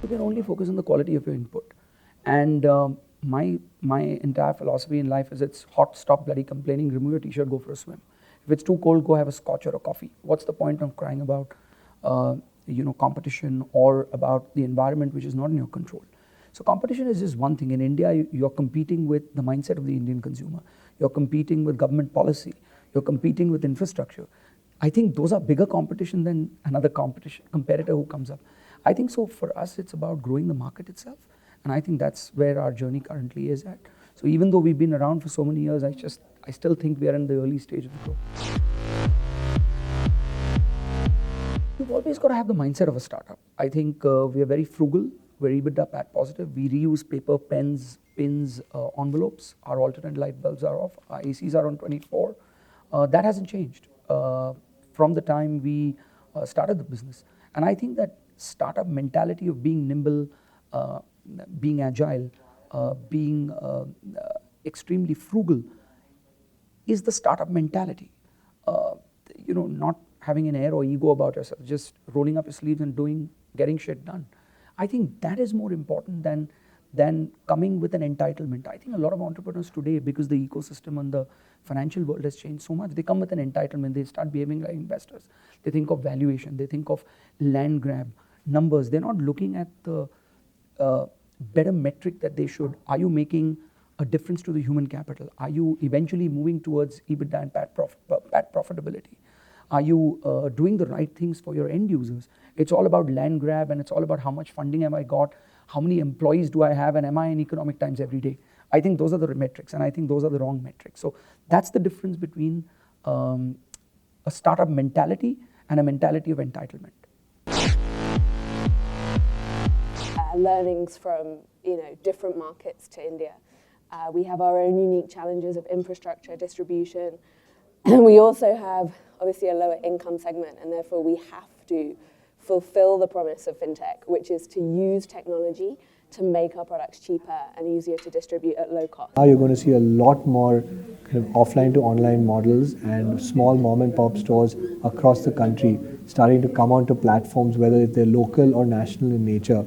can only focus on the quality of your input. And my entire philosophy in life is it's hot, stop bloody complaining, remove your t-shirt, go for a swim. If it's too cold, go have a scotch or a coffee. What's the point of crying about competition or about the environment which is not in your control? So competition is just one thing. In India, you're competing with the mindset of the Indian consumer. You're competing with government policy. You're competing with infrastructure. I think those are bigger competition than another competitor who comes up. I think so for us, it's about growing the market itself. And I think that's where our journey currently is at. So even though we've been around for so many years, I still think we are in the early stage of the growth. You've always got to have the mindset of a startup. I think we are very frugal. We're EBITDA PAT positive. We reuse paper, pens, pins, envelopes. Our alternate light bulbs are off. Our ACs are on 24. That hasn't changed from the time we started the business. And I think that startup mentality of being nimble, being agile, being extremely frugal is the startup mentality. Not having an air or ego about yourself, just rolling up your sleeves and getting shit done. I think that is more important than coming with an entitlement. I think a lot of entrepreneurs today, because the ecosystem and the financial world has changed so much, they come with an entitlement. They start behaving like investors. They think of valuation. They think of land grab, numbers. They're not looking at the better metric that they should. Are you making a difference to the human capital? Are you eventually moving towards EBITDA and PAT profitability? Are you doing the right things for your end users? It's all about land grab, and it's all about how much funding have I got, how many employees do I have, and am I in economic times every day? I think those are the metrics, and I think those are the wrong metrics. So that's the difference between a startup mentality and a mentality of entitlement. Learnings from different markets to India. We have our own unique challenges of infrastructure, distribution, and we also have obviously a lower income segment, and therefore we have to fulfill the promise of fintech, which is to use technology to make our products cheaper and easier to distribute at low cost. Now you're going to see a lot more kind of offline to online models and small mom and pop stores across the country starting to come onto platforms, whether they're local or national in nature.